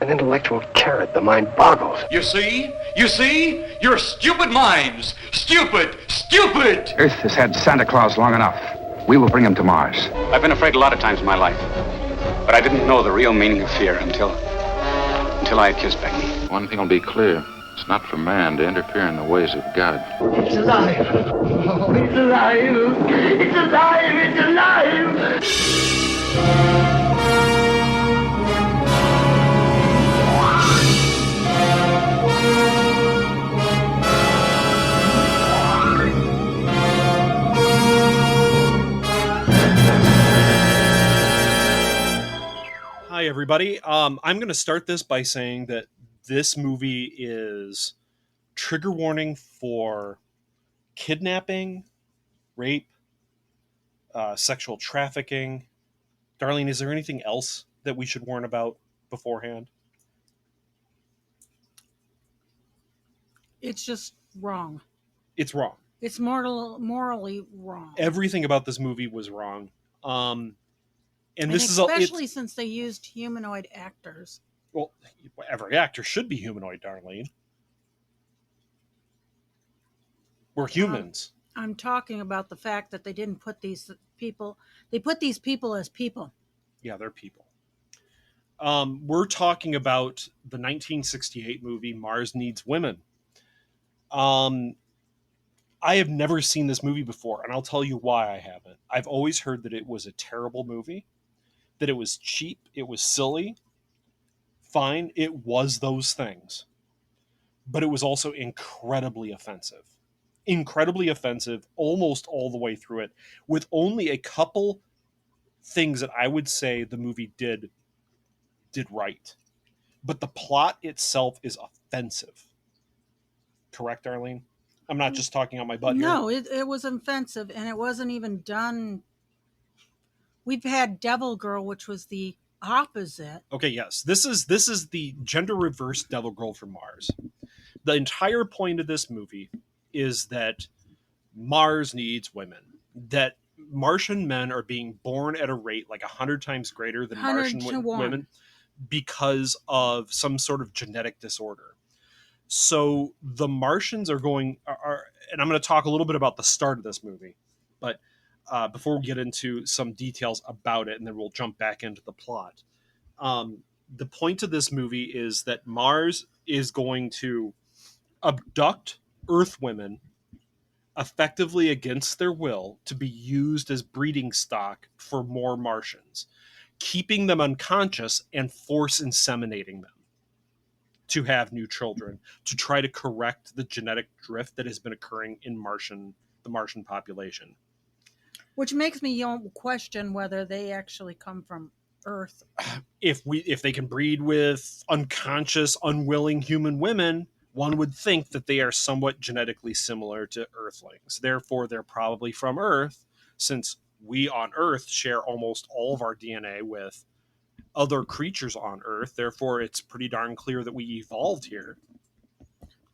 An intellectual carrot, the mind boggles. You see? You see? You're stupid minds. Stupid! Stupid! Earth has had Santa Claus long enough. We will bring him to Mars. I've been afraid a lot of times in my life, but I didn't know the real meaning of fear until I had kissed Becky. One thing will be clear. It's not for man to interfere in the ways of God. It's alive. Oh, it's alive. It's alive. It's alive. Hi, everybody. I'm going to start this by saying that this movie is trigger warning for kidnapping, rape, sexual trafficking. Darlene, is there anything else that we should warn about beforehand? It's just wrong. It's wrong. It's morally wrong. Everything about this movie was wrong. And this especially since they used humanoid actors. Well, every actor should be humanoid, Darlene. We're humans. I'm talking about the fact that they didn't put these people. They put these people as people. Yeah, they're people. We're talking about the 1968 movie Mars Needs Women. I have never seen this movie before, and I'll tell you why I haven't. I've always heard that it was a terrible movie, that it was cheap, it was silly. Fine, it was those things. But it was also incredibly offensive. Incredibly offensive almost all the way through it, with only a couple things that I would say the movie did right. But the plot itself is offensive. Correct, Darlene? I'm not just talking on my butt here. No, it was offensive, and it wasn't even done. We've had Devil Girl, which was the opposite. Okay, yes. This is the gender reverse Devil Girl from Mars. The entire point of this movie is that Mars needs women. That Martian men are being born at a rate like 100 times greater than Martian women because of some sort of genetic disorder. So the Martians are and I'm going to talk a little bit about the start of this movie, but before we get into some details about it, and then we'll jump back into the plot. The point of this movie is that Mars is going to abduct Earth women effectively against their will to be used as breeding stock for more Martians, keeping them unconscious and force inseminating them to have new children, to try to correct the genetic drift that has been occurring in the Martian population. Which makes me question whether they actually come from Earth. If they can breed with unconscious, unwilling human women, one would think that they are somewhat genetically similar to Earthlings. Therefore, they're probably from Earth, since we on Earth share almost all of our DNA with other creatures on Earth. Therefore, it's pretty darn clear that we evolved here.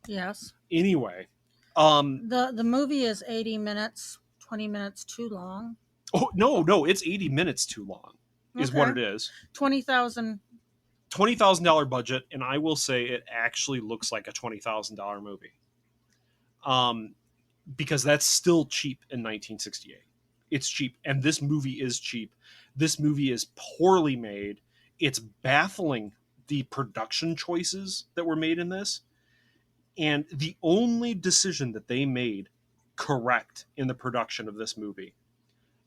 Yes. Anyway, the movie is 80 minutes, 20 minutes too long. Oh no, it's 80 minutes too long. Is what it is. $20,000 budget, and I will say it actually looks like a $20,000 movie. Because that's still cheap in 1968. It's cheap, and this movie is cheap. This movie is poorly made. It's baffling, the production choices that were made in this. And the only decision that they made correct in the production of this movie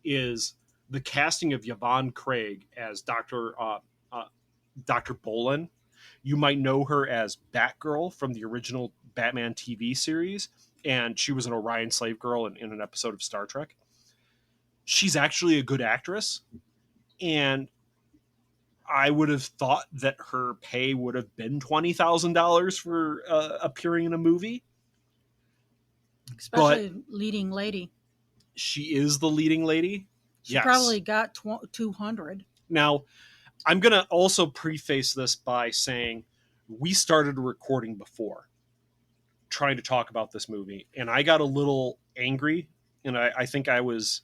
is the casting of Yvonne Craig as Dr. Bolin. You might know her as Batgirl from the original Batman TV series, and she was an Orion slave girl in an episode of Star Trek. She's actually a good actress, and I would have thought that her pay would have been $20,000 for appearing in a movie. Especially leading lady. She is the leading lady. She probably got 200. Now, I'm going to also preface this by saying we started recording before trying to talk about this movie, and I got a little angry, and I think I was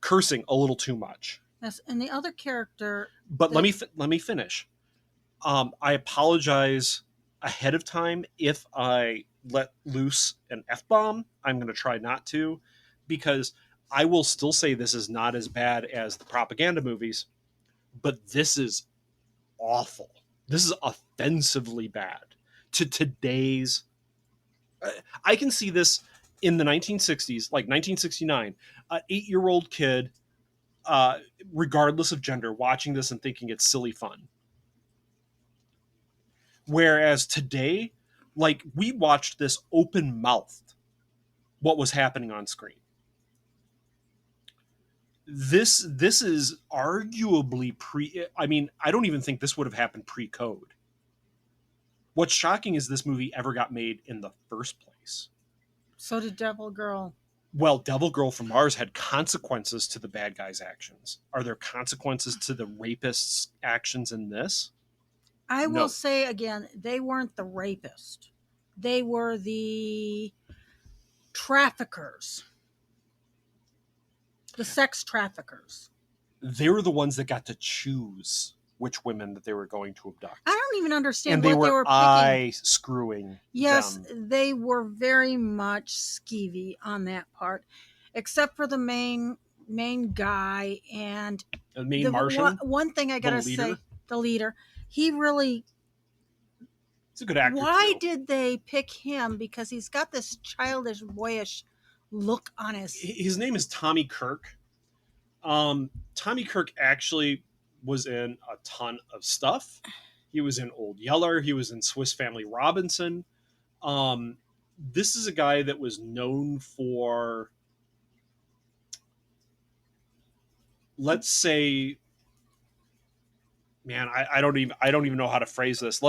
cursing a little too much. Yes, and the other character. But let me finish. I apologize ahead of time if I let loose an F-bomb. I'm going to try not to, because I will still say this is not as bad as the propaganda movies, but this is awful. This is offensively bad to today's. I can see this in the 1960s, like 1969, an 8-year-old kid, regardless of gender, watching this and thinking it's silly fun. Whereas today, like, we watched this open mouthed what was happening on screen. This is arguably I mean, I don't even think this would have happened pre-code. What's shocking is this movie ever got made in the first place. So did Devil Girl. Well, Devil Girl from Mars had consequences to the bad guy's actions. Are there consequences to the rapist's actions in this? I No. will say again, they weren't the rapist. They were the traffickers. The sex traffickers. They were the ones that got to choose which women that they were going to abduct. I don't even understand And what they they were were picking. eye screwing. Yes, them. they were very much skeevy on that part, except for the main guy and The main Martian. One thing I gotta say, the leader, he really. He's a good actor. Why too. did they pick him? Because he's got this childish, boyish look on his. His name is Tommy Kirk. Tommy Kirk actually was in a ton of stuff. He was in Old Yeller. He was in Swiss Family Robinson. This is a guy that was known for, let's say, man, I don't even know how to phrase this.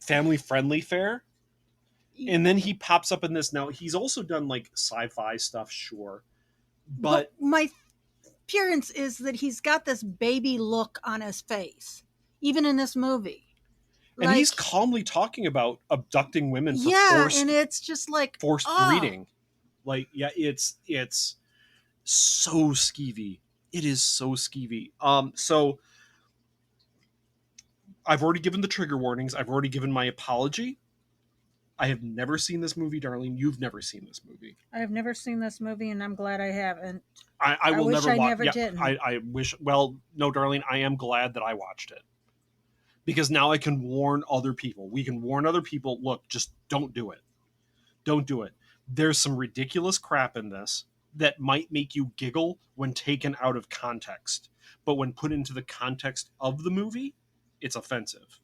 Family friendly fare. And then he pops up in this. Now he's also done like sci-fi stuff, sure, but my appearance is that he's got this baby look on his face, even in this movie. And like, he's calmly talking about abducting women for and it's just like forced breeding. Like, yeah, it's so skeevy. It is so skeevy. So I've already given the trigger warnings. I've already given my apology. I have never seen this movie, Darlene. You've never seen this movie. I have never seen this movie, and I'm glad I haven't. I will wish never I watch. never did. I wish. Well, no, Darlene. I am glad that I watched it, because now I can warn other people. We can warn other people. Look, just don't do it. Don't do it. There's some ridiculous crap in this that might make you giggle when taken out of context, but when put into the context of the movie, it's offensive.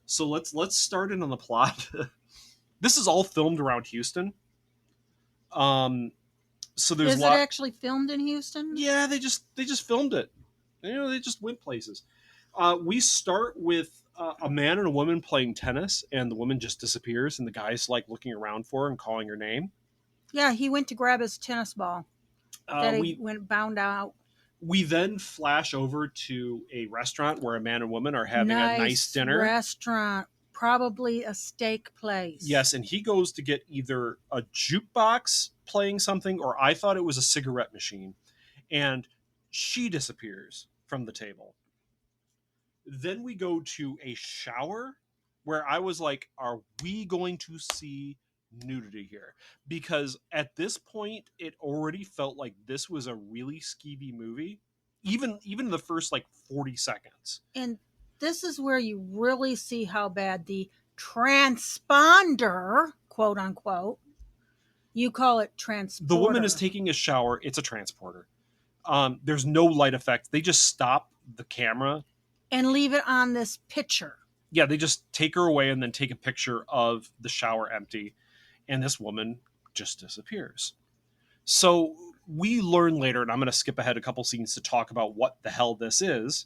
So let's start in on the plot. This is all filmed around Houston. So there's Is it actually filmed in Houston? Yeah, they just filmed it. You know, they just went places. We start with a man and a woman playing tennis, and the woman just disappears, and the guy's like looking around for her and calling her name. Yeah, he went to grab his tennis ball that he went bound out. We then flash over to a restaurant where a man and woman are having a nice dinner. Restaurant. Probably a steak place. Yes, and he goes to get either a jukebox playing something, or I thought it was a cigarette machine, and she disappears from the table. Then we go to a shower where I was like, are we going to see nudity here? Because at this point, it already felt like this was a really skeevy movie, even the first like 40 seconds. And this is where you really see how bad the transponder, quote unquote, you call it transporter. The woman is taking a shower. It's a transporter. There's no light effect. They just stop the camera and leave it on this picture. Yeah, they just take her away and then take a picture of the shower empty, and this woman just disappears. So we learn later, and I'm going to skip ahead a couple scenes to talk about what the hell this is.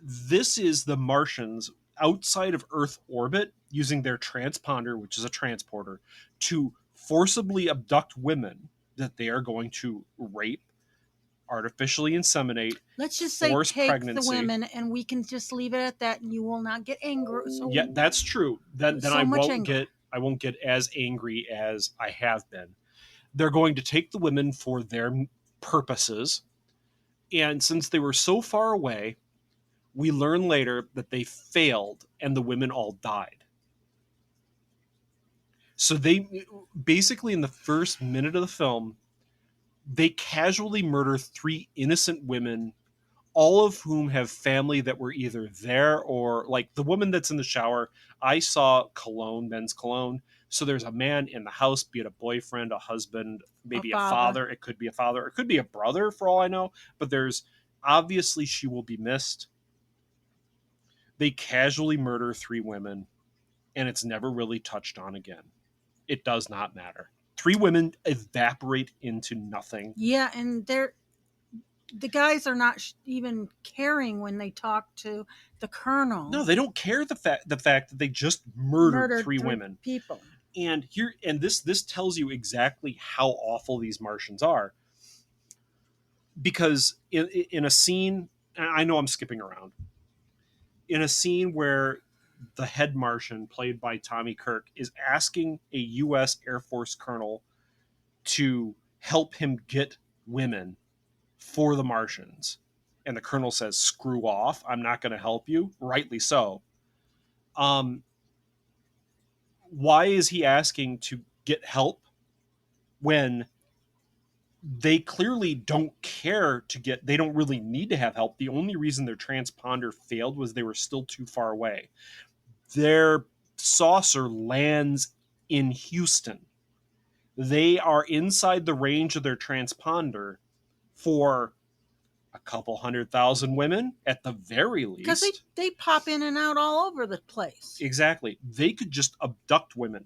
This is the Martians outside of Earth orbit using their transponder, which is a transporter, to forcibly abduct women that they are going to rape, artificially inseminate. Let's just say take pregnancy. The women, and we can just leave it at that, and you will not get angry. So yeah, that's true. Then I won't get as angry as I have been. They're going to take the women for their purposes, and since they were so far away, We learn later that they failed and the women all died. So they basically, in the first minute of the film, they casually murder 3 innocent women, all of whom have family that were either there or, like, the woman that's in the shower. I saw cologne, men's cologne. So there's a man in the house, be it a boyfriend, a husband, maybe a father. It could be a father. It could be a brother for all I know. But there's obviously, she will be missed. They casually murder 3 women, and it's never really touched on again. It does not matter. 3 women evaporate into nothing. Yeah, and the guys are not even caring when they talk to the colonel. No, they don't care the fact that they just murdered 3 women. People. And this tells you exactly how awful these Martians are. Because in a scene, I know I'm skipping around, in a scene where the head Martian, played by Tommy Kirk, is asking a U.S. Air Force colonel to help him get women for the Martians. And the colonel says, "Screw off, I'm not going to help you." Rightly so. Why is he asking to get help when they clearly don't care to get, they don't really need to have help? The only reason their transponder failed was they were still too far away. Their saucer lands in Houston. They are inside the range of their transponder for a couple 100,000 women at the very least. Because they pop in and out all over the place. Exactly. They could just abduct women.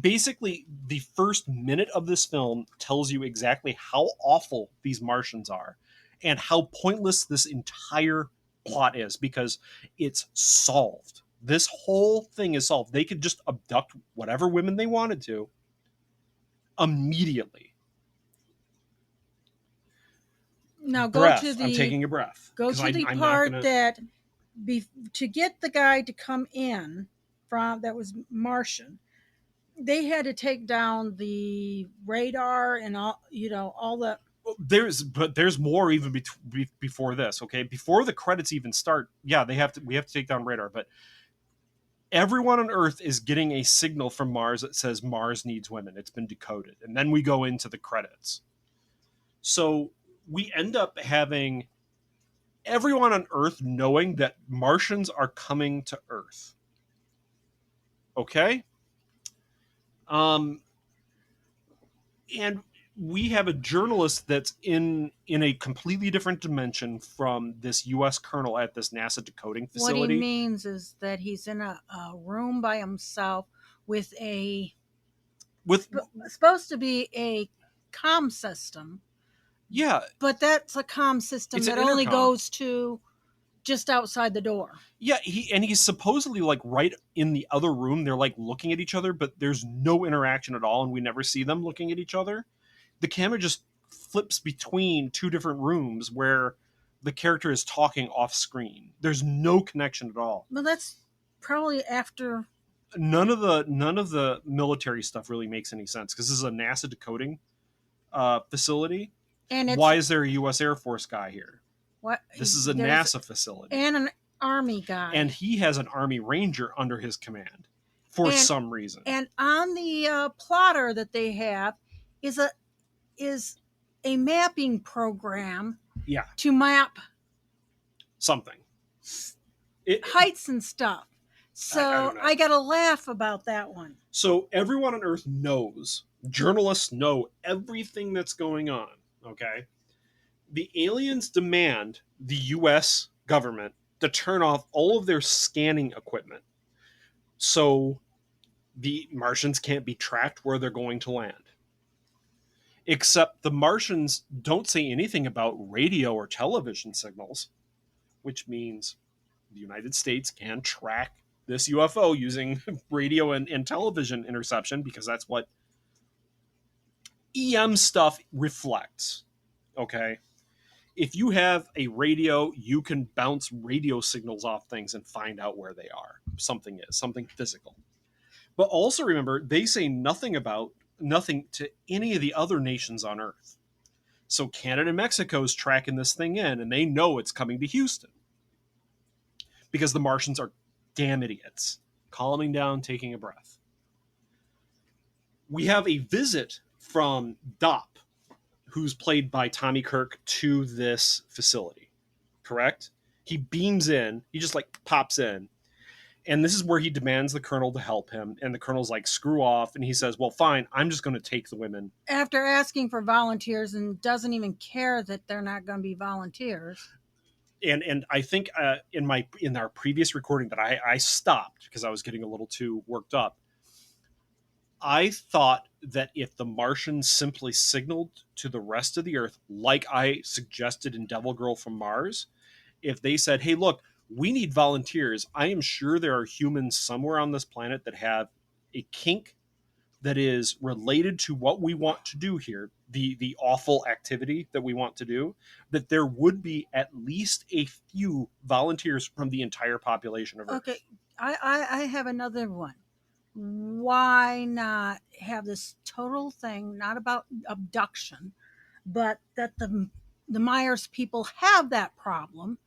Basically, the first minute of this film tells you exactly how awful these Martians are and how pointless this entire plot is, because it's solved. This whole thing is solved. They could just abduct whatever women they wanted to immediately. Now breath. Go to the. I'm taking a breath. Go to the part that to get the guy to come in that was Martian. They had to take down the radar and all the. There's more even before this. Okay, before the credits even start. Yeah, we have to take down radar, but everyone on Earth is getting a signal from Mars that says Mars needs women. It's been decoded, and then we go into the credits. So we end up having everyone on Earth knowing that Martians are coming to Earth. Okay? And we have a journalist that's in a completely different dimension from this U.S. colonel at this NASA decoding facility. What he means is that he's in a room by himself with supposed to be a comm system. Yeah. But that's a comm system that only goes to just outside the door. Yeah, he's supposedly like right in the other room. They're like looking at each other, but there's no interaction at all, and we never see them looking at each other. The camera just flips between 2 different rooms where the character is talking off screen. There's no connection at all. Well, that's probably after. None of the military stuff really makes any sense, because this is a NASA decoding facility. And why is there a U.S. Air Force guy here? What? This is a NASA facility. And an Army guy. And he has an Army Ranger under his command for some reason. And on the plotter that they have is a mapping program. Yeah. To map something. Heights and stuff. So I got to laugh about that one. So everyone on Earth knows, journalists know everything that's going on. Okay, the aliens demand the U.S. government to turn off all of their scanning equipment, so the Martians can't be tracked where they're going to land. Except the Martians don't say anything about radio or television signals, which means the United States can track this UFO using radio and television interception, because that's what EM stuff reflects. Okay, if you have a radio, you can bounce radio signals off things and find out where they are. Something physical. But also remember, they say nothing to any of the other nations on Earth. So Canada and Mexico is tracking this thing in, and they know it's coming to Houston. because the Martians are damn idiots. Calming down, taking a breath. We have a visit from Dopp, who's played by Tommy Kirk, to this facility. Correct? He beams in. He just like pops in. And this is where he demands the colonel to help him. And the colonel's like, screw off. And he says, well, fine, I'm just going to take the women. After asking for volunteers and doesn't even care that they're not going to be volunteers. And I think in our previous recording that I stopped because I was getting a little too worked up. I thought that if the Martians simply signaled to the rest of the Earth, like I suggested in Devil Girl from Mars, if they said, hey, look, we need volunteers, I am sure there are humans somewhere on this planet that have a kink that is related to what we want to do here, the awful activity that we want to do, that there would be at least a few volunteers from the entire population of Earth. Okay, I have another one. Why not have this total thing, not about abduction, but that the Myers people have that problem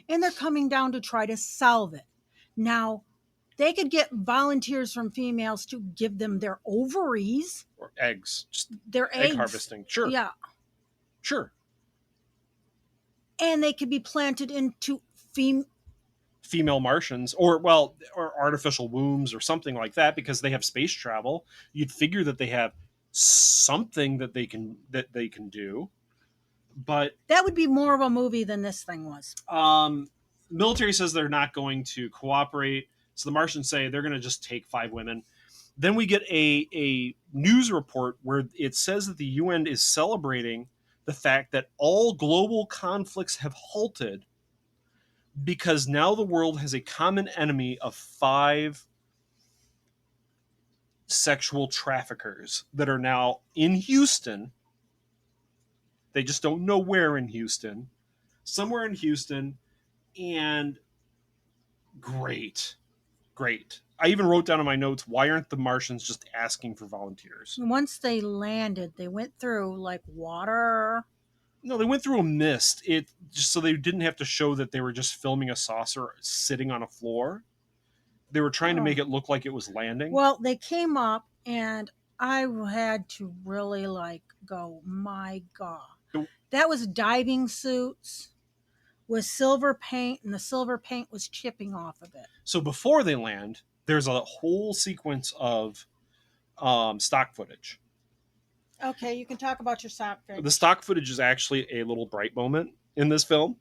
and they're coming down to try to solve it. Now, they could get volunteers from females to give them their ovaries. Or eggs. Just their eggs. Egg harvesting. Sure. Yeah. Sure. And they could be planted into female Martians or artificial wombs or something like that because they have space travel. You'd figure that they have something that they can do. But that would be more of a movie than this thing was. Military says they're not going to cooperate. So the Martians say they're going to just take 5 women. Then we get a news report where it says that the UN is celebrating the fact that all global conflicts have halted because now the world has a common enemy of 5 sexual traffickers that are now in Houston. They just don't know where in Houston. Somewhere in Houston. And great. I even wrote down in my notes, why aren't the Martians just asking for volunteers? Once they landed, they went through like water. No, they went through a mist. It just so they didn't have to show that they were just filming a saucer sitting on a floor. They were trying to make it look like it was landing. Well, they came up and I had to really go, my God. That was diving suits with silver paint, and the silver paint was chipping off of it. So before they land, there's a whole sequence of stock footage. Okay, you can talk about your stock footage. The stock footage is actually a little bright moment in this film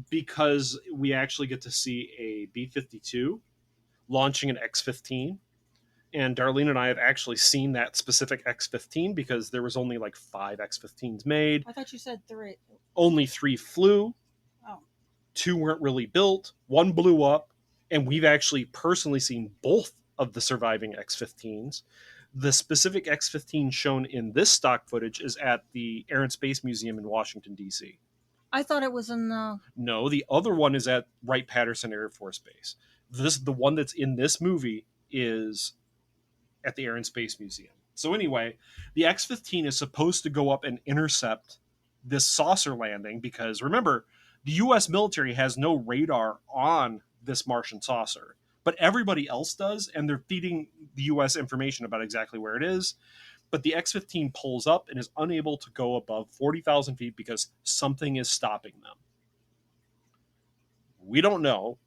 because we actually get to see a B-52 launching an X-15. And Darlene and I have actually seen that specific X-15 because there was only 5 X-15s made. I thought you said 3. Only 3 flew. Oh. 2 weren't really built. 1 blew up. And we've actually personally seen both of the surviving X-15s. The specific X-15 shown in this stock footage is at the Air and Space Museum in Washington, D.C. I thought it was in the... No, the other one is at Wright-Patterson Air Force Base. The one that's in this movie is at the Air and Space Museum. So anyway, the X-15 is supposed to go up and intercept this saucer landing because, remember, the U.S. military has no radar on this Martian saucer, but everybody else does, and they're feeding the U.S. information about exactly where it is. But the X-15 pulls up and is unable to go above 40,000 feet because something is stopping them. We don't know.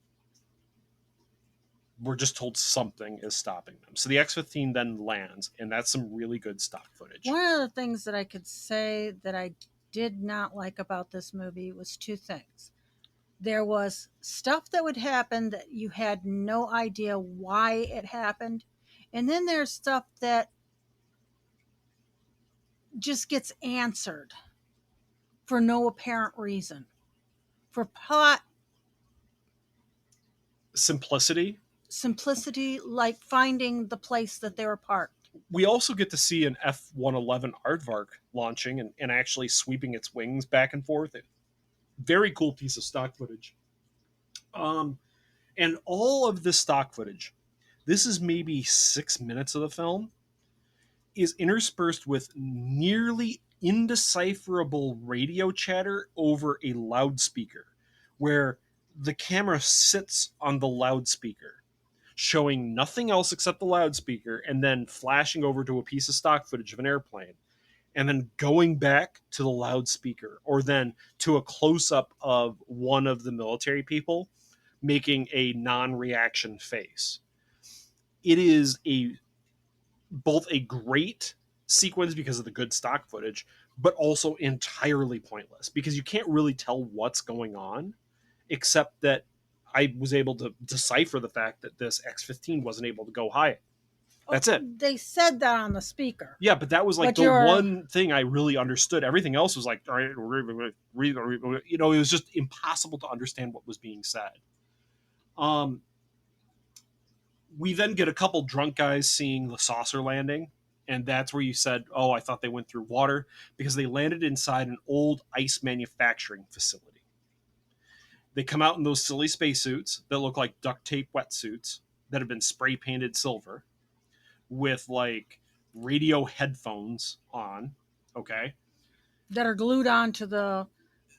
We're just told something is stopping them. So the X-15 then lands, and that's some really good stock footage. One of the things that I could say that I did not like about this movie was 2 things. There was stuff that would happen that you had no idea why it happened. And then there's stuff that just gets answered for no apparent reason. For plot simplicity, like finding the place that they were parked. We also get to see an F-111 aardvark launching and actually sweeping its wings back and forth. Very cool piece of stock footage. And all of this stock footage, this is maybe 6 minutes of the film, is interspersed with nearly indecipherable radio chatter over a loudspeaker, where the camera sits on the loudspeaker, showing nothing else except the loudspeaker, and then flashing over to a piece of stock footage of an airplane, and then going back to the loudspeaker, or then to a close-up of one of the military people making a non-reaction face. It is both a great sequence because of the good stock footage, but also entirely pointless because you can't really tell what's going on, except that I was able to decipher the fact that this X-15 wasn't able to go high. That's it. They said that on the speaker. Yeah, but that was like But the you're- one thing I really understood. Everything else was like, it was just impossible to understand what was being said. We then get a couple drunk guys seeing the saucer landing, and that's where you said, oh, I thought they went through water, because they landed inside an old ice manufacturing facility. They come out in those silly spacesuits that look like duct tape wetsuits that have been spray painted silver, with like radio headphones on. Okay. That are glued onto the.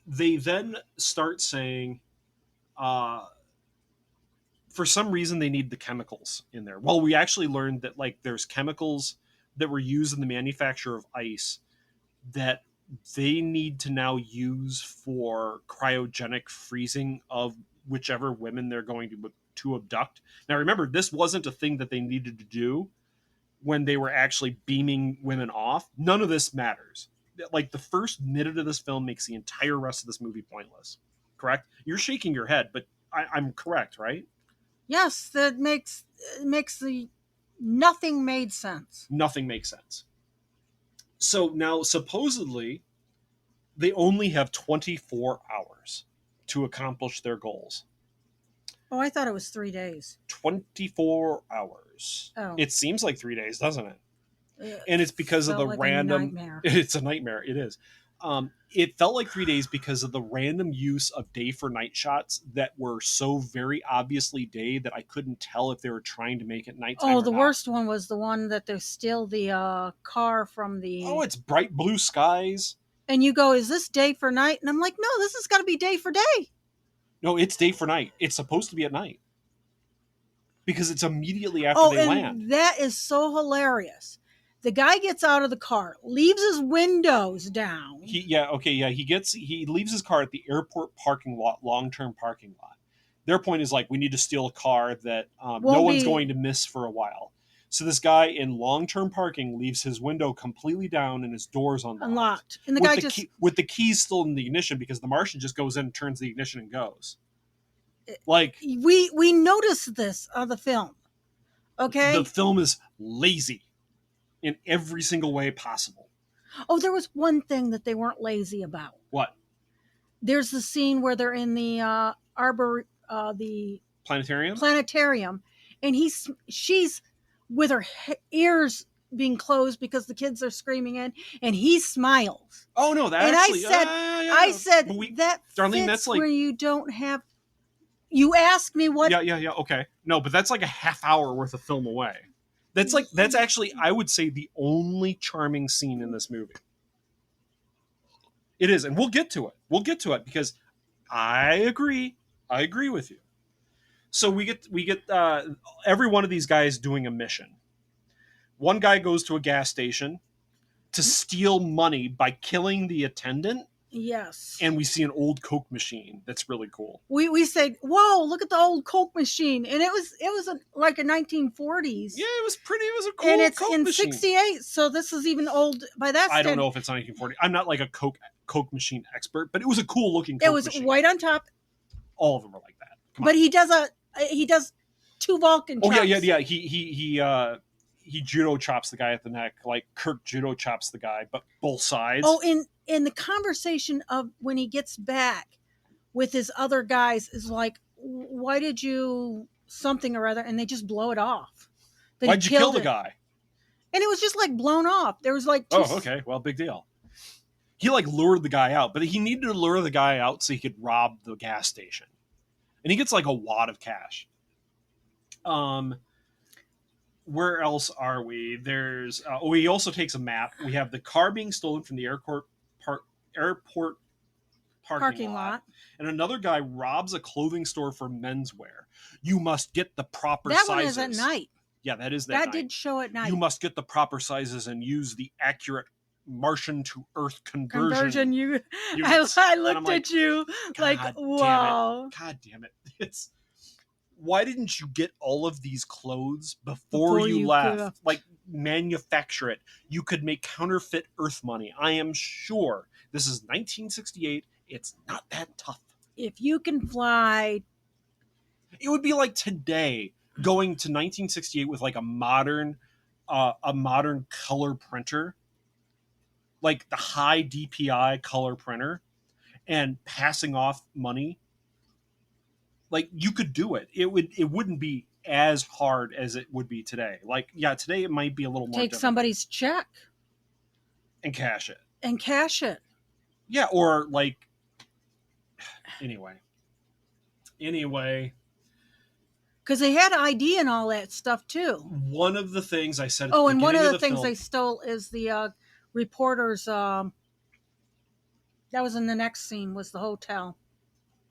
They then start saying, for some reason they need the chemicals in there. Well, we actually learned that like there's chemicals that were used in the manufacture of ice that they need to now use for cryogenic freezing of whichever women they're going to abduct. Now remember, this wasn't a thing that they needed to do when they were actually beaming women off. None of this matters. Like the first minute of this film makes the entire rest of this movie pointless. Correct? You're shaking your head, but I'm correct, right? Yes, that makes the nothing made sense. Nothing makes sense. So now supposedly they only have 24 hours to accomplish their goals. Oh, I thought it was 3 days. 24 hours. Oh. It seems like 3 days, doesn't it? It And it's because of the felt like random. a nightmare. It's a nightmare. It is. It felt like 3 days because of the random use of day for night shots that were so very obviously day that I couldn't tell if they were trying to make it nighttime. Oh, or the not. worst one was the one that they steal the car from the. Oh, it's bright blue skies. And you go, is this day for night? And I'm like, no, this has got to be day for day. No, it's day for night. It's supposed to be at night because it's immediately after Oh, they and land. that is so hilarious. The guy gets out of the car, leaves his windows down. He leaves his car at the airport parking lot, long-term parking lot. Their point is like, we need to steal a car that no one's going to miss for a while. So this guy in long-term parking leaves his window completely down and his doors unlocked. And the with guy with the keys still in the ignition, because the Martian just goes in, turns the ignition, and goes. Like we noticed this on the film. Okay. The film is lazy in every single way possible. Oh, there was one thing that they weren't lazy about. What? There's the scene where they're in the the planetarium, and she's with her ears being closed because the kids are screaming in, and he smiles. Oh no, that and actually, I said that Darlene, fits that's like where you don't have. You asked me what? Yeah. Okay, no, but that's like a half hour worth of film away. That's actually, I would say, the only charming scene in this movie. It is, and we'll get to it because I agree with you. So we get every one of these guys doing a mission. One guy goes to a gas station to steal money by killing the attendant. Yes. And we see an old Coke machine that's really cool. We said, "Whoa, look at the old Coke machine," and it was like a 1940s. Yeah, it was pretty. It was a cool. And it's Coke in machine. '68, so this is even old by that. I don't know if it's 1940. I'm not like a Coke machine expert, but it was a cool looking Coke machine. It was white on top. All of them are like that. But he does two Vulcan chops. Oh yeah. He judo chops the guy at the neck, like Kirk judo chops the guy, but both sides. Oh, in the conversation of when he gets back with his other guys is like, why did you something or other, and they just blow it off. Why'd you kill the guy? And it was just like blown off. There was like okay, well, big deal. He like lured the guy out, but he needed to lure the guy out so he could rob the gas station. And he gets like a wad of cash. Where else are we? There's he also takes a map. We have the car being stolen from the airport parking lot, and another guy robs a clothing store for menswear. You must get the proper That sizes. one is at night. Yeah, that is That night. did show at night. You must get the proper sizes and use the accurate Martian to Earth conversion. I looked at you like, wow. God damn it. It's why didn't you get all of these clothes before you left? Like, manufacture it. You could make counterfeit Earth money. I am sure. This is 1968. It's not that tough. If you can fly, it would be like today going to 1968 with like a modern color printer, like the high DPI color printer, and passing off money. Like, you could do it. It wouldn't be as hard as it would be today. Like, yeah, today it might be a little more take difficult. somebody's check and cash it. Yeah, or like anyway. Because they had ID and all that stuff too. One of the things I said. And one of the things they stole is the reporters. That was in the next scene. Was the hotel?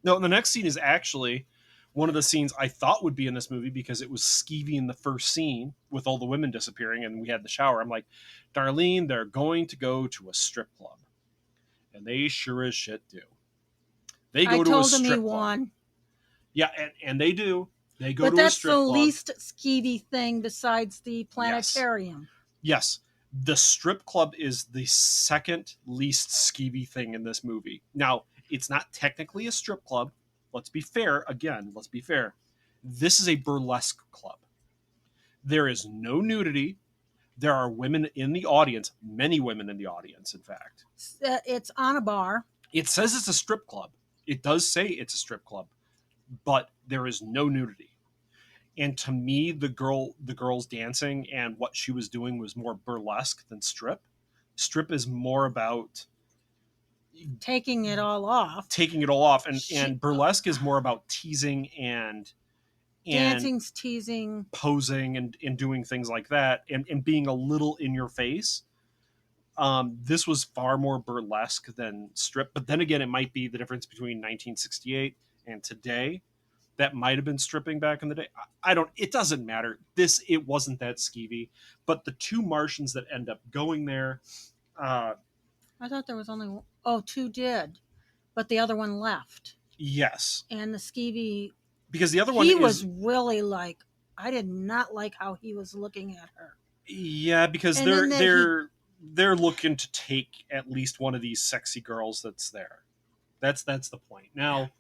No, the next scene is actually one of the scenes I thought would be in this movie because it was skeevy in the first scene with all the women disappearing and we had the shower. I'm like, Darlene, they're going to go to a strip club, and they sure as shit do. They go to a strip club. Yeah, and they do. They go to a strip club. But that's the least skeevy thing besides the planetarium. Yes. The strip club is the second least skeevy thing in this movie. Now, it's not technically a strip club. Let's be fair. Again, let's be fair. This is a burlesque club. There is no nudity. There are women in the audience. Many women in the audience, in fact. It's on a bar. It says it's a strip club. It does say it's a strip club. But there is no nudity. And to me, the girls dancing and what she was doing was more burlesque than strip. Strip is more about taking it all off. And burlesque is more about teasing and dancing's teasing, posing and doing things like that and being a little in your face. This was far more burlesque than strip. But then again, it might be the difference between 1968 and today. That might have been stripping back in the day. It doesn't matter. It wasn't that skeevy. But the two Martians that end up going there. I thought there was only, two did. But the other one left. Yes. And the skeevy. Because the other one was really like, I did not like how he was looking at her. Yeah, because they're looking to take at least one of these sexy girls that's there. That's the point. Now,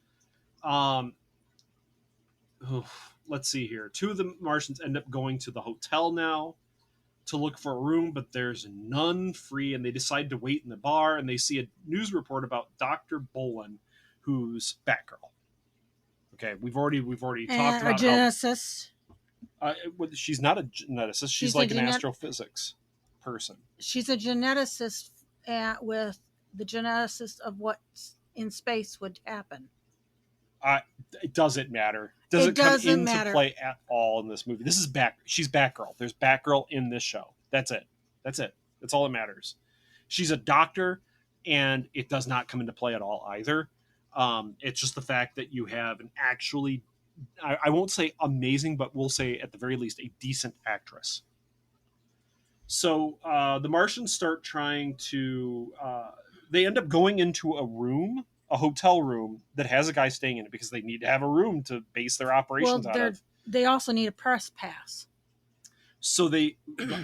let's see here. Two of the Martians end up going to the hotel now to look for a room, but there's none free, and they decide to wait in the bar, and they see a news report about Dr. Bolin, who's Batgirl. Okay, we've already talked about a geneticist. She's not a geneticist. She's like an astrophysics person. She's a geneticist with the geneticist of what in space would happen. It doesn't matter. It doesn't come into play at all in this movie. This is she's Batgirl. There's Batgirl in this show. That's it. That's all that matters. She's a doctor, and it does not come into play at all either. It's just the fact that you have an actually, I won't say amazing, but we'll say at the very least a decent actress. So the Martians start trying to, they end up going into a hotel room that has a guy staying in it because they need to have a room to base their operations out of. They also need a press pass. So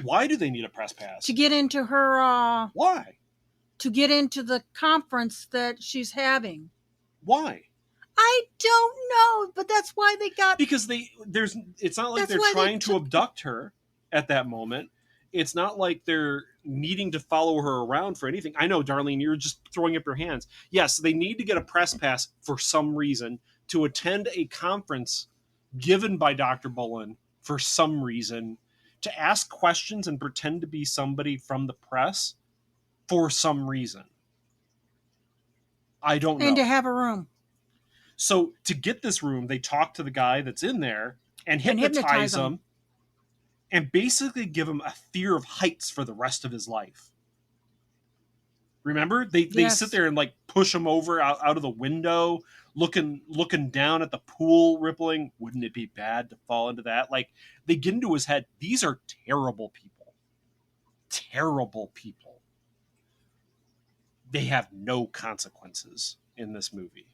why do they need a press pass? To get into her, why? To get into the conference that she's having. Why? I don't know, but that's why they got. Because it's not like they're trying to abduct her at that moment. It's not like they're needing to follow her around for anything. I know, Darlene, you're just throwing up your hands. Yes, they need to get a press pass for some reason to attend a conference given by Dr. Bolin for some reason, to ask questions and pretend to be somebody from the press for some reason. I don't know. And to have a room. So to get this room, they talk to the guy that's in there and hypnotize him. And basically give him a fear of heights for the rest of his life. Remember? They Yes. sit there and like push him over out of the window, looking down at the pool rippling. Wouldn't it be bad to fall into that? Like, they get into his head. These are terrible people. Terrible people. They have no consequences in this movie.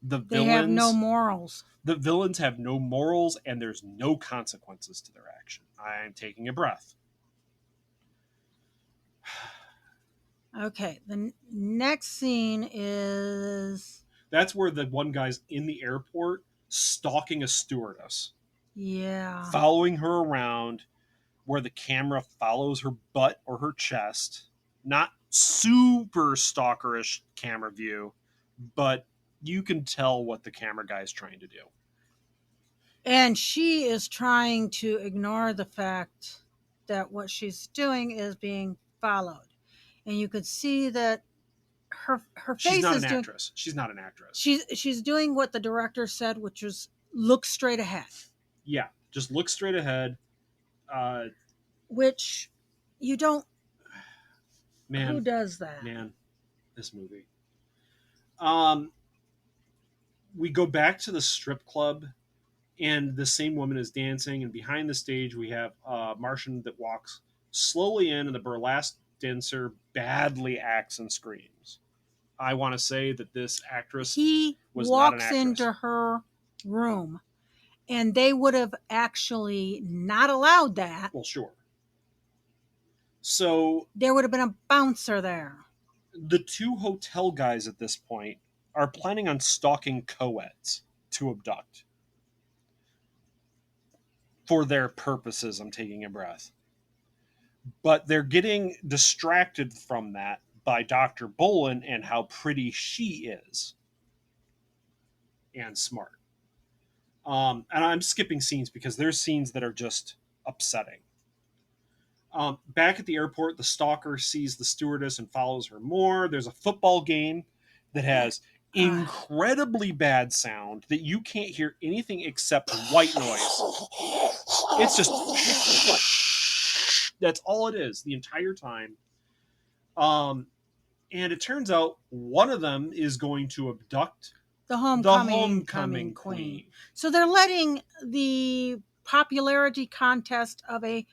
They have no morals. The villains have no morals, and there's no consequences to their action. I'm taking a breath. Okay, the next scene is... That's where the one guy's in the airport stalking a stewardess, Yeah. following her around, where the camera follows her butt or her chest. Not super stalkerish camera view, but you can tell what the camera guy is trying to do. And she is trying to ignore the fact that what she's doing is being followed. And you could see that her face She's not is an doing... actress. She's not an actress. She's doing what the director said, which was look straight ahead. Yeah, just look straight ahead. Which you don't... Man, Who does that? Man, this movie. We go back to the strip club, and the same woman is dancing, and behind the stage we have a Martian that walks slowly in, and the burlesque dancer badly acts and screams. I want to say that this actress He was not an walks actress. into her room, and they would have actually not allowed that. Well, sure. So There would have been a bouncer there. the two hotel guys at this point are planning on stalking co-eds to abduct. For their purposes, I'm taking a breath. But they're getting distracted from that by Dr. Bolin and how pretty she is. And smart. And I'm skipping scenes because there's scenes that are just upsetting. Back at the airport, the stalker sees the stewardess and follows her more. There's a football game that has incredibly bad sound that you can't hear anything except white noise. It's just... That's all it is the entire time. And it turns out one of them is going to abduct The homecoming queen. So they're letting the popularity contest of movie.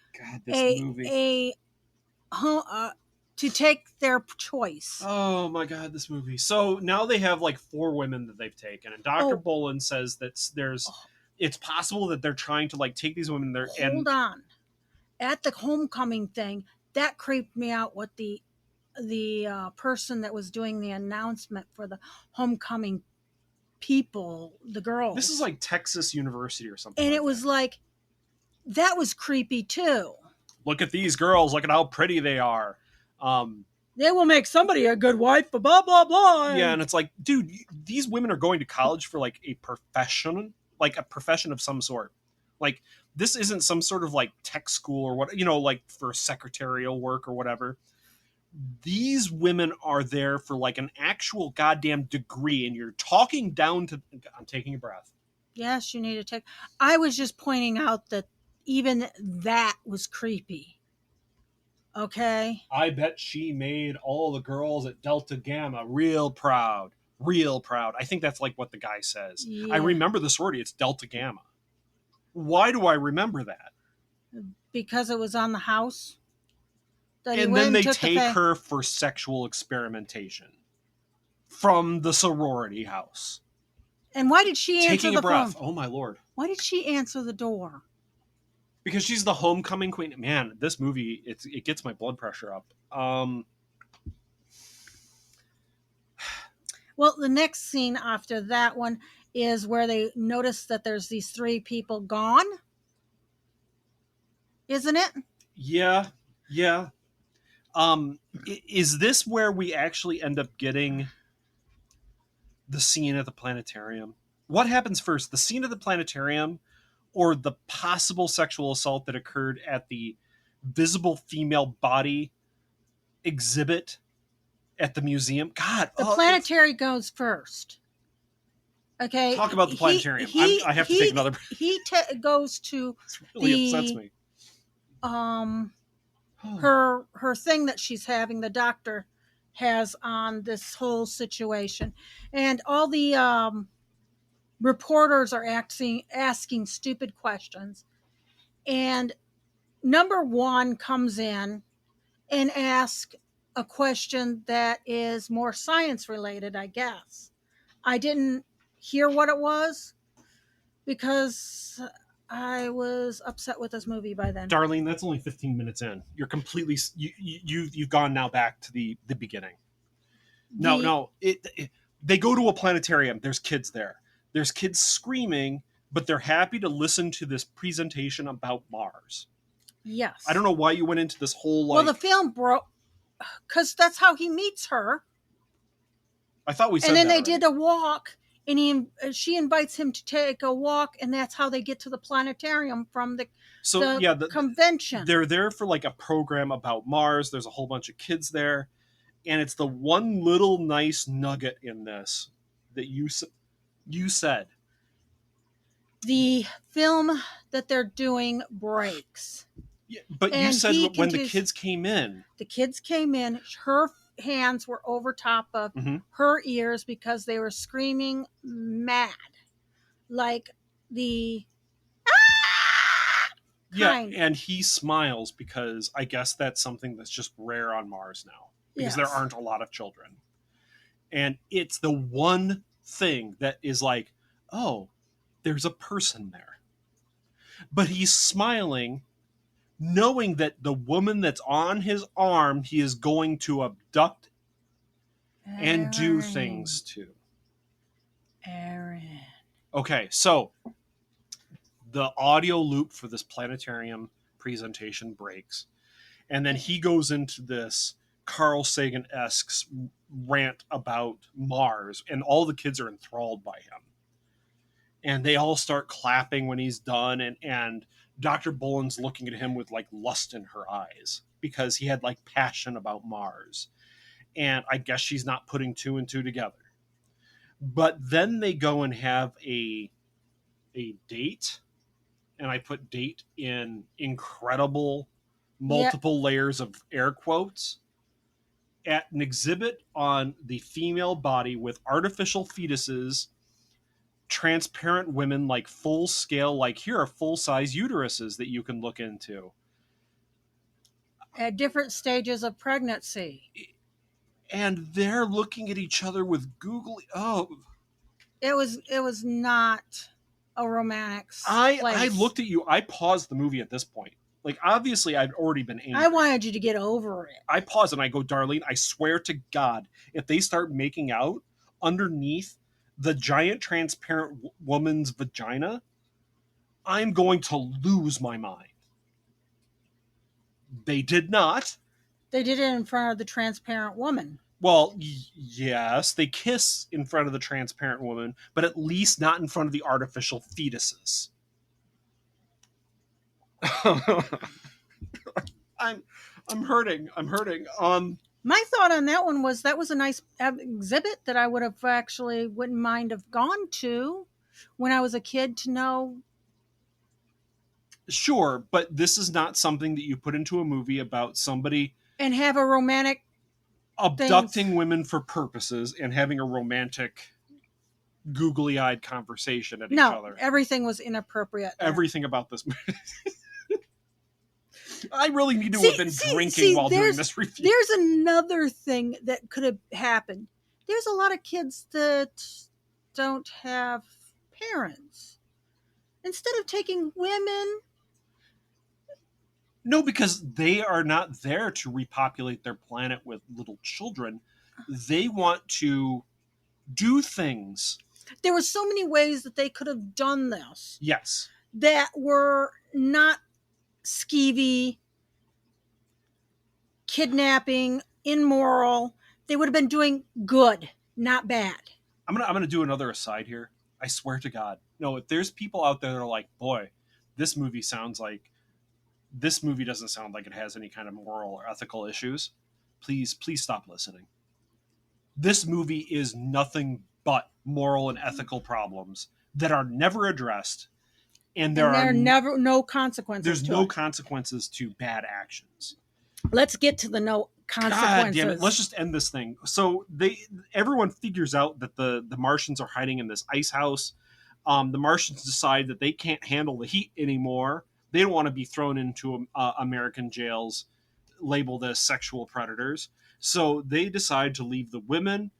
To take their choice. Oh my God, this movie. So now they have like 4 women that they've taken, and Dr. Bolin says that it's possible that they're trying to like take these women there. Hold on. At the homecoming thing, that creeped me out. What the person that was doing the announcement for the homecoming people, the girls. This is like Texas University or something. And like it was like, that was creepy too. Look at these girls. Look at how pretty they are. They will make somebody a good wife, blah, blah, blah. Yeah, and it's like, dude, these women are going to college for like a profession of some sort. Like, this isn't some sort of like tech school or what, like for secretarial work or whatever. These women are there for like an actual goddamn degree, and you're talking down to... I'm taking a breath. Yes, you need to take... I was just pointing out that even that was creepy. Okay? I bet she made all the girls at Delta Gamma real proud. Real proud. I think that's like what the guy says. Yeah. I remember the sorority. It's Delta Gamma. Why do I remember that? Because it was on the house. And then they take her for sexual experimentation from the sorority house. And why did she answer Taking the a breath. phone? Oh my Lord. Why did she answer the door? Because she's the homecoming queen. Man, this movie, it gets my blood pressure up. Well, the next scene after that one is where they notice that there's these 3 people gone. Isn't it? Yeah. Is this where we actually end up getting the scene at the planetarium? What happens first, the scene at the planetarium or the possible sexual assault that occurred at the visible female body exhibit at the museum? God, The planetary goes first. Okay. Talk about the planetarium. I have to take another breath. He goes to This really upsets me. her thing that she's having, the doctor has on this whole situation. And all the reporters are asking stupid questions. And number one comes in and asks a question that is more science related, I guess. I didn't hear what it was because I was upset with this movie by then. Darlene, that's only 15 minutes in. You're completely you've gone now back to the beginning. No, they go to a planetarium. There's kids there. There's kids screaming, but they're happy to listen to this presentation about Mars. Yes. I don't know why you went into this whole Well, the film broke because that's how he meets her. I thought we said and then that they already. did a walk, and she invites him to take a walk, and that's how they get to the planetarium from the convention. They're there for like a program about Mars. There's a whole bunch of kids there, and it's the one little nice nugget in this that you said. The film that they're doing breaks. Yeah, but And you said he when the continues- kids came in. The kids came in, her hands were over top of her ears because they were screaming mad. Like the kind. And he smiles because I guess that's something that's just rare on Mars now. Because there Yes. aren't a lot of children. And it's the one thing that is like, oh, there's a person there. But he's smiling, knowing that the woman that's on his arm, he is going to abduct and do Aaron. things to. Aaron. Okay, so the audio loop for this planetarium presentation breaks. And then he goes into this Carl Sagan-esque rant about Mars, and all the kids are enthralled by him. And they all start clapping when he's done, and Dr. Bullen's looking at him with like lust in her eyes because he had like passion about Mars. And I guess she's not putting two and two together. But then they go and have a date, and I put date in incredible multiple layers of air quotes, at an exhibit on the female body with artificial fetuses, transparent women, like full scale, like here are full size uteruses that you can look into. At different stages of pregnancy. And they're looking at each other with googly. Oh, It was not a romantic I place. looked at you. I paused the movie at this point. Like, obviously, I'd already been angry. I wanted you to get over it. I pause and I go, Darlene, I swear to God, if they start making out underneath the giant transparent woman's vagina, I'm going to lose my mind. They did not. They did it in front of the transparent woman. Well, yes, they kiss in front of the transparent woman, but at least not in front of the artificial fetuses. I'm hurting. My thought on that one was that was a nice exhibit that I would have actually wouldn't mind have gone to when I was a kid to know. Sure, but this is not something that you put into a movie about somebody And have a romantic abducting women for purposes and having a romantic, googly-eyed conversation at each other. No, everything was inappropriate. Everything about this movie. I really need to have been drinking while doing this review. There's another thing that could have happened. There's a lot of kids that don't have parents. Instead of taking women. No, because they are not there to repopulate their planet with little children. They want to do things. There were so many ways that they could have done this. Yes. That were not skeevy, kidnapping, immoral. They would have been doing good, not bad. I'm gonna do another aside here. I swear to God. No, if there's people out there that are like, boy, this movie doesn't sound like it has any kind of moral or ethical issues, please stop listening. This movie is nothing but moral and ethical problems that are never addressed, and there are no consequences. There's no consequences to bad actions. Let's get to the no consequences. damn it! Let's just end this thing. So everyone figures out that the Martians are hiding in this ice house. The Martians decide that they can't handle the heat anymore. They don't want to be thrown into American jails labeled as sexual predators. So they decide to leave the women.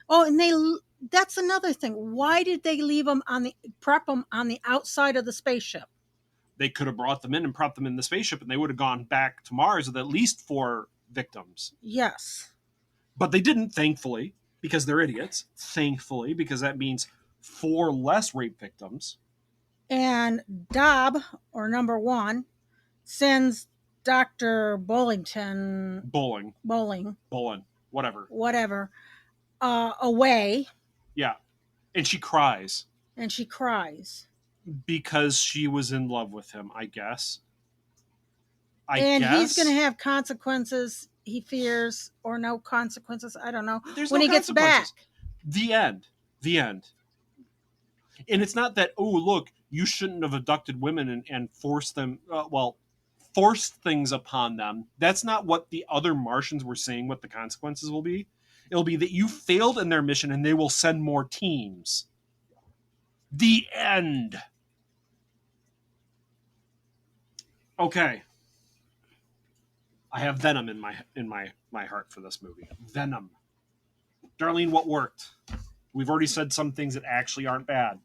Oh, and that's another thing. Why did they leave them prep them on the outside of the spaceship? They could have brought them in and prepped them in the spaceship, and they would have gone back to Mars with at least 4 victims. Yes. But they didn't, thankfully, because they're idiots. Thankfully, because that means 4 less rape victims. And Dobb, or number 1, sends Dr. Bowling, whatever, away. Yeah. And she cries. Because she was in love with him, I guess. He's going to have consequences, he fears, or no consequences. I don't know. There's when no he gets back. The end. And it's not that, oh, look, you shouldn't have abducted women and forced them, forced things upon them. That's not what the other Martians were saying what the consequences will be. It'll be that you failed in their mission and they will send more teams. The end. Okay. I have venom in my heart for this movie. Venom. Darlene, what worked? We've already said some things that actually aren't bad.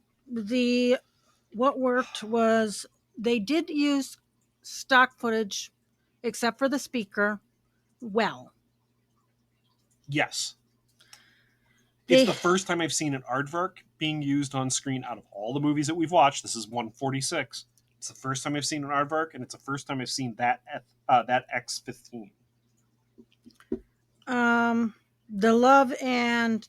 What worked was they did use stock footage, except for the speaker, well. Yes. It's the first time I've seen an aardvark being used on screen out of all the movies that we've watched. This is 146. It's the first time I've seen an aardvark, and it's the first time I've seen that X-15. The love and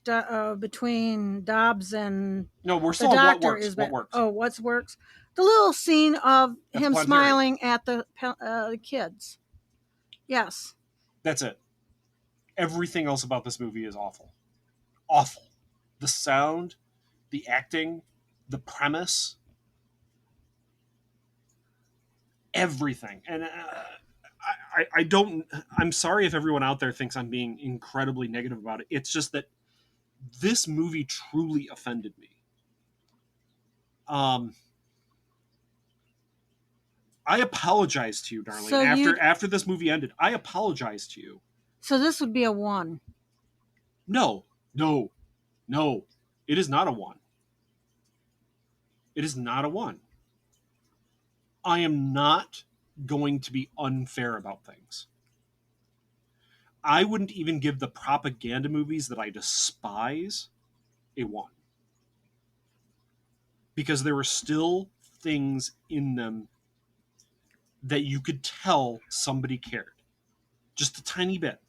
between Dobbs and no, we're the still doctor what works. is what works. Oh, what works? The little scene of him smiling at the kids. Yes, that's it. Everything else about this movie is awful. Awful. The sound, the acting, the premise, everything. And I don't. I'm sorry if everyone out there thinks I'm being incredibly negative about it. It's just that this movie truly offended me. I apologize to you, Darlene. So after this movie ended, I apologize to you. So this would be a 1. No. It is not a 1. It is not a 1. I am not going to be unfair about things. I wouldn't even give the propaganda movies that I despise a 1. Because there were still things in them that you could tell somebody cared. Just a tiny bit.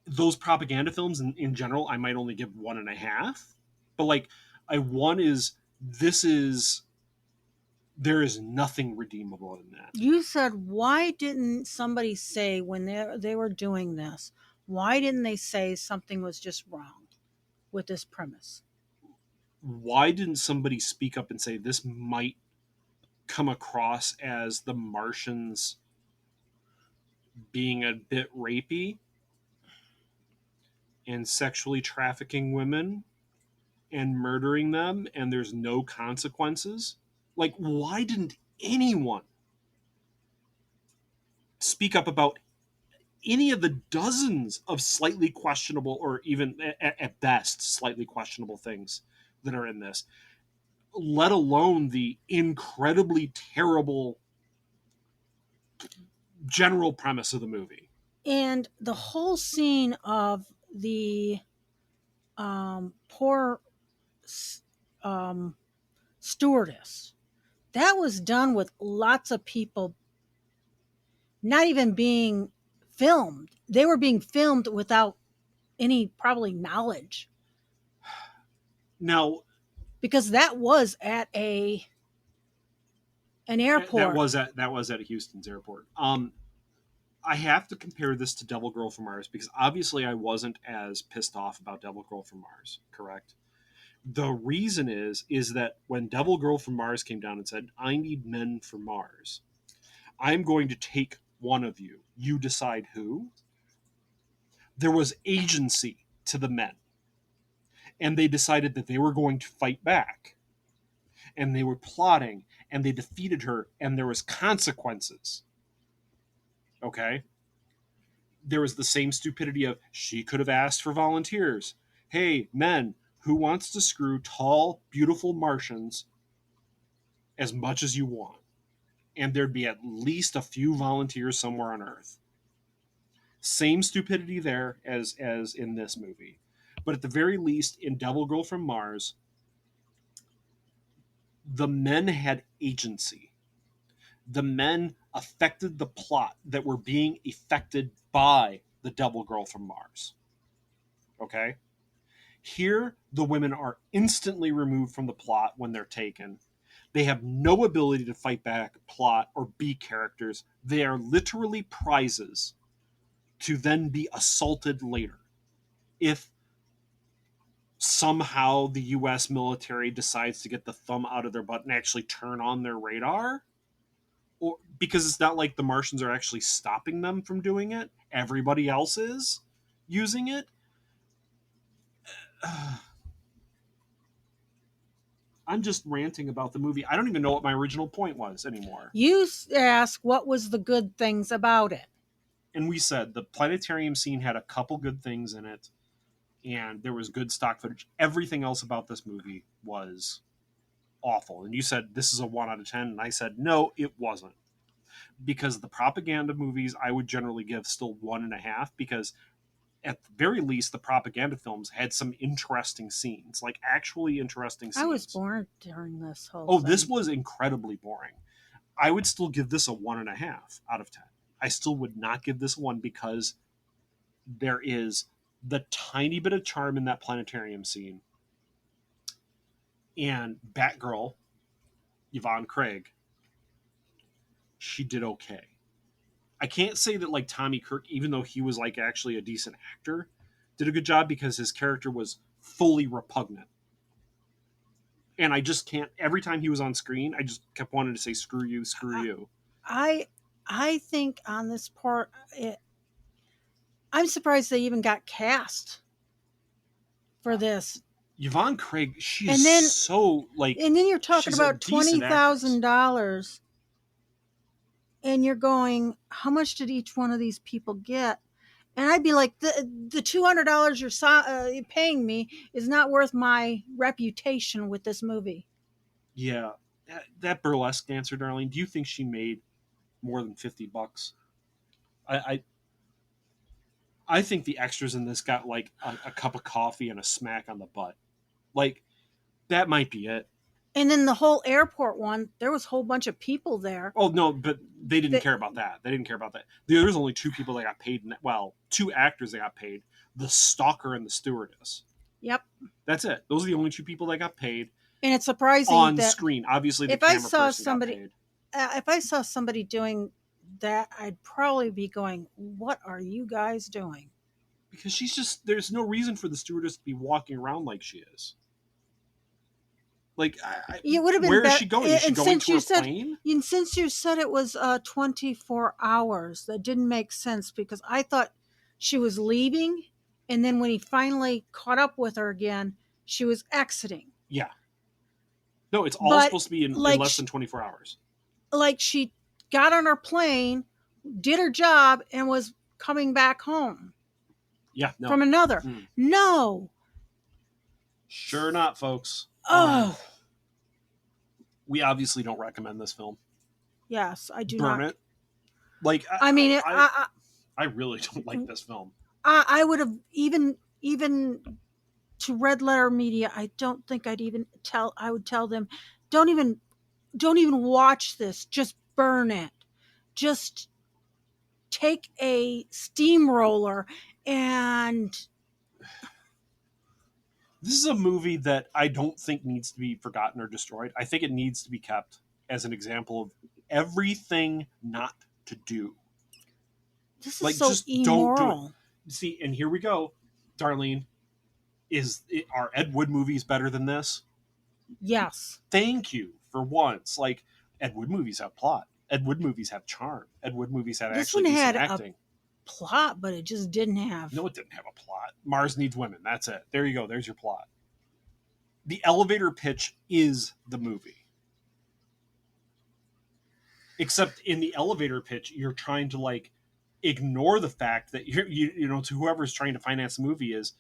Those propaganda films in general, I might only give 1.5. But like, a 1 is, there is nothing redeemable in that. You said, why didn't somebody say when they were doing this, why didn't they say something was just wrong with this premise? Why didn't somebody speak up and say this might come across as the Martians being a bit rapey and sexually trafficking women and murdering them, and there's no consequences? Like, why didn't anyone speak up about any of the dozens of slightly questionable, or even at best slightly questionable things that are in this, let alone the incredibly terrible general premise of the movie? And the whole scene of the poor stewardess, that was done with lots of people not even being filmed. They were being filmed without any probably knowledge. Now, because that was at an airport. That was at Houston's airport. I have to compare this to Devil Girl from Mars because obviously I wasn't as pissed off about Devil Girl from Mars, correct? The reason is that when Devil Girl from Mars came down and said, I need men for Mars, I'm going to take one of you. You decide who. There was agency to the men. And they decided that they were going to fight back. And they were plotting, and they defeated her, and there was consequences. Okay? There was the same stupidity of, she could have asked for volunteers. Hey, men, who wants to screw tall, beautiful Martians as much as you want? And there'd be at least a few volunteers somewhere on Earth. Same stupidity there as in this movie. But at the very least, in Devil Girl from Mars, the men had agency. The men affected the plot that were being affected by the Devil Girl from Mars. Okay? Here, the women are instantly removed from the plot when they're taken. They have no ability to fight back plot or be characters. They are literally prizes to then be assaulted later. If somehow the US military decides to get the thumb out of their butt and actually turn on their radar, or because it's not like the Martians are actually stopping them from doing it, everybody else is using it. I'm just ranting about the movie. I don't even know what my original point was anymore. You asked what was the good things about it. And we said the planetarium scene had a couple good things in it, and there was good stock footage. Everything else about this movie was awful. And you said this is a 1 out of 10, and I said no, it wasn't. Because the propaganda movies I would generally give still 1.5, because at the very least the propaganda films had some interesting scenes, like actually interesting scenes. I was bored during this whole thing. This was incredibly boring. I would still give this a 1.5 out of 10. I still would not give this 1 because there is the tiny bit of charm in that planetarium scene. And Batgirl, Yvonne Craig, she did okay. I can't say that like Tommy Kirk, even though he was like actually a decent actor, did a good job, because his character was fully repugnant. And I just can't, every time he was on screen, I just kept wanting to say, screw you, screw you. I think on this part, I'm surprised they even got cast for this. Yvonne Craig, she And is then- so like. And then you're talking she's a about decent $20,000, and you're going, how much did each one of these people get? And I'd be like, the $200 you're paying me is not worth my reputation with this movie. Yeah, that burlesque dancer, Darlene. Do you think she made more than $50? I think the extras in this got like a cup of coffee and a smack on the butt. Like, that might be it. And then the whole airport one, there was a whole bunch of people there. Oh no, but they didn't care about that. They didn't care about that. There's only 2 people that got paid. Well, 2 actors that got paid: the stalker and the stewardess. Yep. That's it. Those are the only 2 people that got paid And it's surprising on that screen. Obviously, the if I camera saw person somebody- got paid. if I saw somebody doing that, I'd probably be going, what are you guys doing? Because she's just, there's no reason for the stewardess to be walking around like she is. Like, It would have been where is bet- she going? Is she and going since to you a said- plane? And since you said it was 24 hours, that didn't make sense, because I thought she was leaving, and then when he finally caught up with her again, she was exiting. Yeah. No, it's all But, supposed to be in like, less than 24 hours. Like, she got on her plane, did her job, and was coming back home Yeah, no. from another. Mm. No. Sure not, folks. Oh, We obviously don't recommend this film. yes, I do Burn not. it. Like, I mean, I really don't like this film. I would have even to Red Letter Media. I don't think I'd even tell. I would tell them, don't even watch this. Just burn it. Just take a steamroller and. This is a movie that I don't think needs to be forgotten or destroyed. I think it needs to be kept as an example of everything not to do. This is Like, so just immoral. don't do it. See, and here we go, Darlene. Are Ed Wood movies better than this? Yes. Thank you for once. Like, Ed Wood movies have plot. Ed Wood movies have charm. Ed Wood movies have This actually one decent had acting. a plot, but it just didn't have. No, it didn't have a plot. Mars needs women. That's it. There you go. There's your plot. The elevator pitch is the movie. Except in the elevator pitch, you're trying to like ignore the fact that you know, to whoever's trying to finance the movie is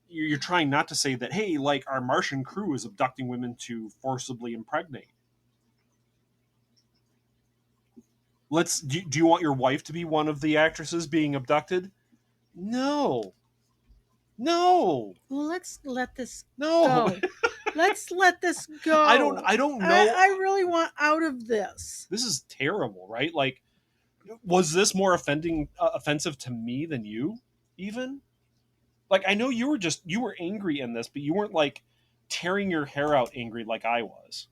you're trying not to say that, hey, like our Martian crew is abducting women to forcibly impregnate. Do you want your wife to be one of the actresses being abducted? No. Well, let's let this go. Let's let this go. I don't know. I really want out of this. This is terrible, right? Like, was this more offensive to me than you, even? Like, I know you were angry in this, but you weren't like tearing your hair out angry like I was.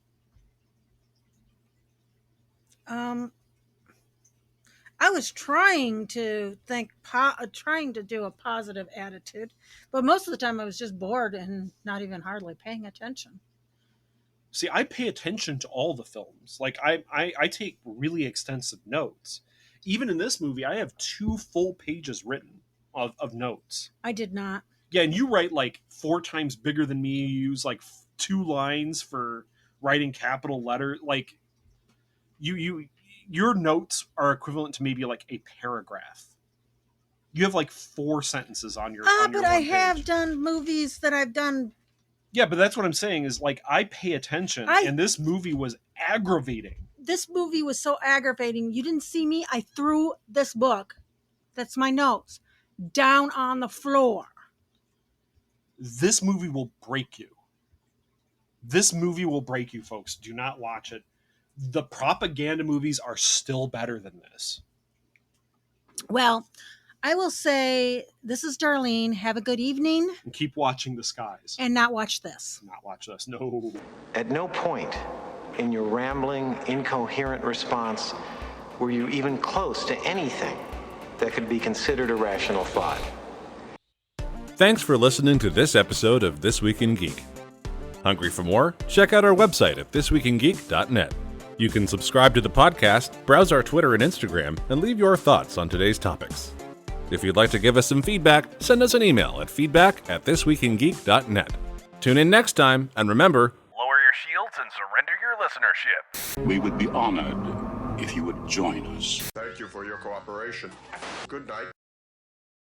I was trying to trying to do a positive attitude, but most of the time I was just bored and not even hardly paying attention. See, I pay attention to all the films. Like, I take really extensive notes. Even in this movie, I have 2 full pages written of notes. I did not. Yeah, and you write like 4 times bigger than me. You use like 2 lines for writing capital letter. Like, your notes are equivalent to maybe like a paragraph. You have like 4 sentences on your. On your but I page. have done movies that I've done. Yeah, but that's what I'm saying is like I pay attention, and this movie was aggravating. This movie was so aggravating. You didn't see me. I threw this book. That's my notes down on the floor. This movie will break you. This movie will break you, folks. Do not watch it. The propaganda movies are still better than this. Well, I will say this is Darlene. Have a good evening. And keep watching the skies. And not watch this. Not watch this. No. At no point in your rambling, incoherent response were you even close to anything that could be considered a rational thought. Thanks for listening to this episode of This Week in Geek. Hungry for more? Check out our website at thisweekingeek.net. You can subscribe to the podcast, browse our Twitter and Instagram, and leave your thoughts on today's topics. If you'd like to give us some feedback, send us an email at feedback@thisweekingeek.net. Tune in next time, and remember, lower your shields and surrender your listenership. We would be honored if you would join us. Thank you for your cooperation. Good night.